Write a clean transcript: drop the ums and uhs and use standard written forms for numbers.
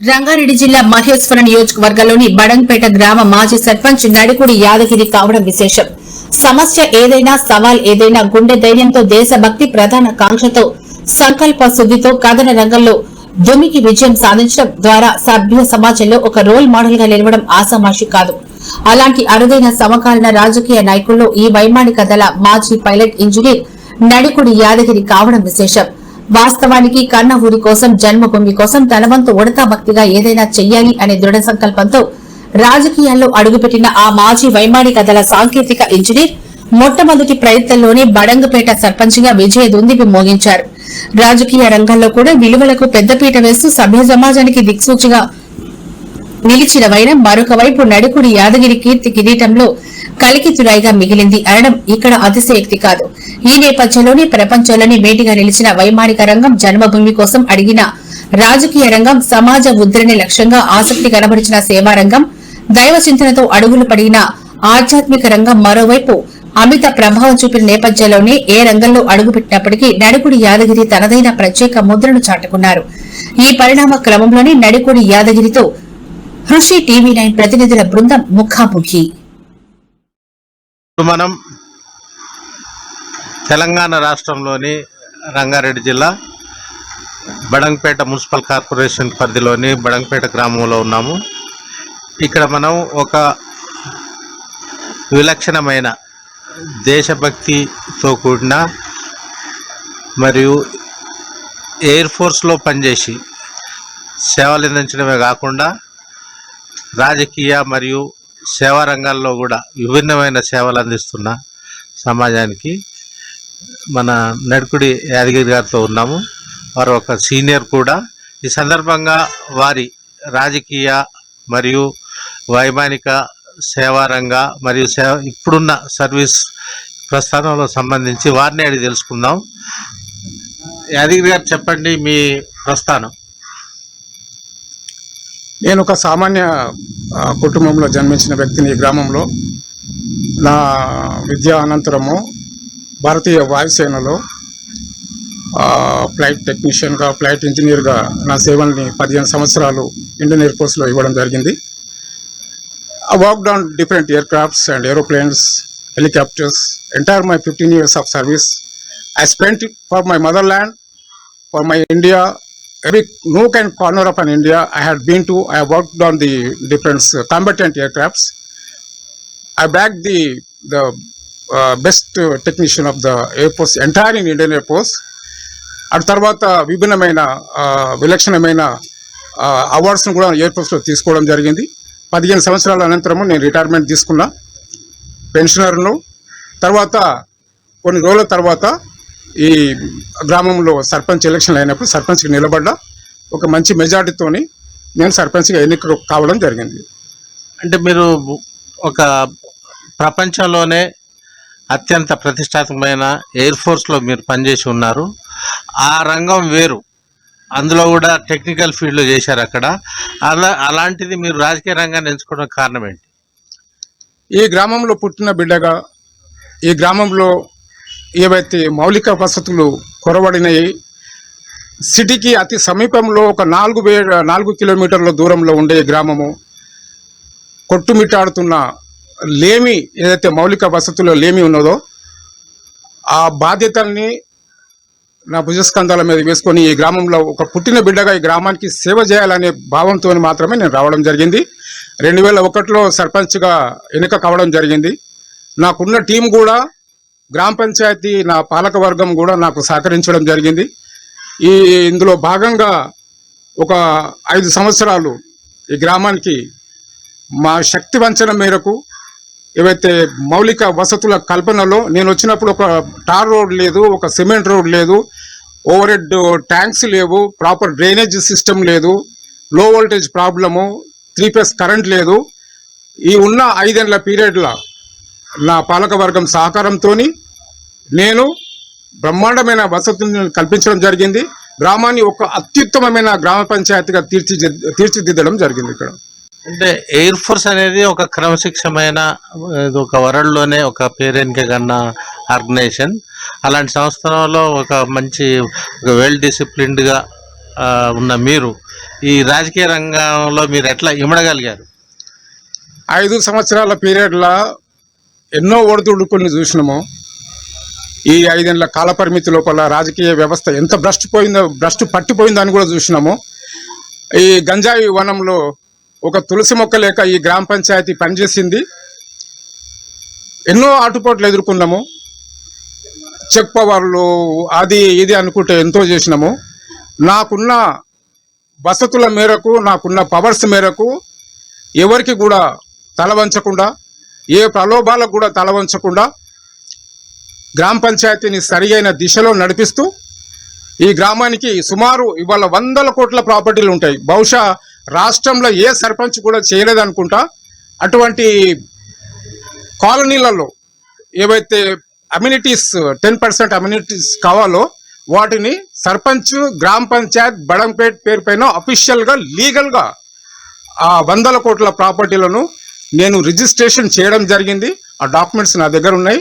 రంగారెడ్డి జిల్లా మహేశ్వరం నియోజకవర్గంలోని బడంగ్పేట గ్రామ మాజీ సర్పంచ్ నడికుడి యాదగిరి కావడం విశేషం. సమస్య ఏదైనా, సవాల్ ఏదైనా గుండె ధైర్యంతో, దేశభక్తి ప్రధాన కాంక్షతో, సంకల్ప శుద్దితో కథన రంగంలో దుమికి విజయం సాధించడం ద్వారా సభ్య సమాజంలో ఒక రోల్ మోడల్ గా నిలవడం ఆసామాషి కాదు. అలాంటి అరుదైన సమకాలీన రాజకీయ నాయకుల్లో ఈ వైమానిక దళ మాజీ పైలట్ ఇంజనీర్ నడికుడి యాదగిరి కావడం విశేషం. వాస్తవానికి కన్న ఊరి కోసం, జన్మభూమి కోసం తన వంతు ఉడతా భక్తిగా ఏదైనా చెయ్యాలి అనే దృఢ సంకల్పంతో రాజకీయాల్లో అడుగుపెట్టిన ఆ మాజీ వైమానిక దళ సాంకేతిక ఇంజనీర్ మొట్టమొదటి ప్రయత్నంలోనే బడంగపేట సర్పంచ్ గా విజయ దుందిపి మోగించారు. రాజకీయ రంగంలో కూడా విలువలకు పెద్దపీట వేస్తూ సభ్య సమాజానికి దిక్సూచిగా నిలిచిన వైరం మరొక వైపు నడికుడి యాదగిరి కీర్తి కిరీటంలో కలికితురాయిగా మిగిలింది అనడం ఇక్కడ అతిశయోక్తి కాదు. ఈ నేపథ్యంలోనే ప్రపంచంలోని మేటిగా నిలిచిన వైమానిక రంగం, జన్మభూమి కోసం అడిగిన రాజకీయ రంగం, సమాజ ఉద్ధరణ లక్ష్యంగా ఆసక్తి కనబరిచిన సేవారంగం, దైవ చింతనతో అడుగులు పడిన ఆధ్యాత్మిక రంగం మరోవైపు అమిత ప్రభావం చూపిన నేపథ్యంలోనే ఏ రంగంలో అడుగుపెట్టినప్పటికీ నడికుడి యాదగిరి తనదైన ప్రత్యేక ముద్రను చాటుకున్నారు. ఈ పరిణామ క్రమంలోనే నడికుడి యాదగిరితో హృషి టీవీ9 ప్రతినిధుల బృందం ముఖాముఖి. మనం తెలంగాణ రాష్ట్రంలోని రంగారెడ్డి జిల్లా బడంగ్పేట మున్సిపల్ కార్పొరేషన్ పరిధిలోని బడంగ్పేట గ్రామంలో ఉన్నాము. ఇక్కడ మనం ఒక విలక్షణమైన దేశభక్తితో కూడిన మరియు ఎయిర్ ఫోర్స్లో పనిచేసి సేవలు అందించడమే కాకుండా రాజకీయ మరియు సేవా రంగాల్లో కూడా విభిన్నమైన సేవలు అందిస్తున్న సమాజానికి మన నడికుడి యాదగిరి గారితో ఉన్నాము. వారు ఒక సీనియర్ కూడా. ఈ సందర్భంగా వారి రాజకీయ మరియు వైమానిక సేవా రంగ మరియు ఇప్పుడున్న సర్వీస్ ప్రస్థానంలో సంబంధించి వారిని అడిగి తెలుసుకుందాం. యాదగిరి గారు చెప్పండి మీ ప్రస్థానం. నేను ఒక సామాన్య కుటుంబంలో జన్మించిన వ్యక్తిని. ఈ గ్రామంలో నా విద్యా అనంతరము భారతీయ వాయుసేనలో ఫ్లైట్ టెక్నీషియన్గా, ఫ్లైట్ ఇంజనీర్గా నా సేవల్ని 15 సంవత్సరాలు ఇండియన్ ఎయిర్ ఫోర్స్లో ఇవ్వడం జరిగింది. I worked on different aircrafts and aeroplanes, helicopters. Entire my 15 years of service, I spent it for my motherland, for my India. Every nook and corner of an India I had been to. I worked on the different combatant aircrafts. I bagged the best technician of the Air Force, entire in Indian Air Force. ఆ తర్వాత విభిన్నమైన విలక్షణమైన అవార్డ్స్ను కూడా air ఫోర్స్లో తీసుకోవడం జరిగింది. 15 సంవత్సరాల అనంతరము నేను రిటైర్మెంట్ తీసుకున్నా, పెన్షనర్ను. తర్వాత కొన్ని రోజుల తర్వాత ఈ గ్రామంలో సర్పంచ్ ఎలక్షన్లు అయినప్పుడు సర్పంచ్కి నిలబడ్డా. ఒక మంచి మెజార్టీతోని నేను సర్పంచ్గా ఎన్నిక కావడం జరిగింది. అంటే మీరు ఒక ప్రపంచంలోనే అత్యంత ప్రతిష్టాత్మకమైన ఎయిర్ ఫోర్స్లో మీరు పనిచేసి ఉన్నారు. ఆ రంగం వేరు, అందులో కూడా టెక్నికల్ ఫీల్డ్లో చేశారు అక్కడ. అలాంటిది మీరు రాజకీయ రంగాన్ని ఎంచుకోవడం కారణం ఏంటి? ఈ గ్రామంలో పుట్టిన బిడ్డగా, ఈ గ్రామంలో ఏవైతే మౌలిక వసతులు కొరవడినాయి, సిటీకి అతి సమీపంలో ఒక 4 కిలోమీటర్ల దూరంలో ఉండే గ్రామము, కొట్టుమిట్టాడుతున్న లేమి, ఏదైతే మౌలిక వసతుల్లో లేమి ఉన్నదో ఆ బాధ్యతల్ని నా భుజస్కంధాల మీద వేసుకొని ఈ గ్రామంలో ఒక పుట్టిన బిడ్డగా ఈ గ్రామానికి సేవ చేయాలనే భావంతో మాత్రమే నేను రావడం జరిగింది. 2001లో సర్పంచ్గా ఎన్నిక కావడం జరిగింది. నాకున్న టీం కూడా, గ్రామ పంచాయతీ నా పాలక వర్గం కూడా నాకు సహకరించడం జరిగింది. ఇందులో భాగంగా ఒక 5 సంవత్సరాలు ఈ గ్రామానికి మా శక్తి వంచన మేరకు ఏవైతే మౌలిక వసతుల కల్పనలో నేను వచ్చినప్పుడు ఒక టార్ రోడ్ లేదు, ఒక సిమెంట్ రోడ్ లేదు, ఓవర్ హెడ్ ట్యాంక్స్ లేవు, ప్రాపర్ డ్రైనేజ్ సిస్టమ్ లేదు, లో వోల్టేజ్ ప్రాబ్లము, 3 ఫేజ్ కరెంట్ లేదు. ఈ ఉన్న 5 ఏళ్ల పీరియడ్లో నా పాలక వర్గం సహకారంతో నేను బ్రహ్మాండమైన వసతులను కల్పించడం జరిగింది. గ్రామాన్ని ఒక అత్యుత్తమమైన గ్రామ పంచాయతీగా తీర్చిదిద్దడం జరిగింది. ఇక్కడ అంటే ఎయిర్ ఫోర్స్ అనేది ఒక క్రమశిక్షమైన, ఒక వరల్డ్లోనే ఒక పేరెన్నిక కన్న ఆర్గనైజేషన్. అలాంటి సంస్థలో ఒక మంచి వెల్ డిసిప్లిన్డ్గా ఉన్న మీరు ఈ రాజకీయ రంగంలో మీరు ఎట్లా ఇమడగలిగారు? 5 సంవత్సరాల పీరియడ్లో ఎన్నో ఒడిదుడుకుల్ని చూసినాము. ఈ 5 ఏళ్ల కాల పరిమితి లోపల రాజకీయ వ్యవస్థ ఎంత భ్రష్టు పట్టిపోయిందో అని కూడా చూసినాము. ఈ గంజాయి వనంలో ఒక తులసి మొక్క లేక ఈ గ్రామ పంచాయతీ పనిచేసింది. ఎన్నో ఆటుపోట్లు ఎదుర్కొన్నాము. చెక్ పవర్లు అది ఇది అనుకుంటే ఎంతో చేసినాము. నాకున్న వసతుల మేరకు, నాకున్న పవర్స్ మేరకు ఎవరికి కూడా తల వంచకుండా, ఏ ప్రలోభాలకు కూడా తల వంచకుండా గ్రామ పంచాయతీని సరియైన దిశలో నడిపిస్తూ ఈ గ్రామానికి సుమారు ఇవాళ 100 కోట్ల ప్రాపర్టీలు ఉంటాయి. బహుశా రాష్ట్రంలో ఏ సర్పంచ్ కూడా చేయలేదనుకుంటా. అటువంటి కాలనీలలో ఏవైతే అమ్యూనిటీస్ 10% అమ్యూనిటీస్ కావాలో వాటిని సర్పంచ్, గ్రామ పంచాయత్ బడంపేట్ పేరు పైన అఫీషియల్గా లీగల్గా ఆ 100 కోట్ల ప్రాపర్టీలను నేను రిజిస్ట్రేషన్ చేయడం జరిగింది. ఆ డాక్యుమెంట్స్ నా దగ్గర ఉన్నాయి.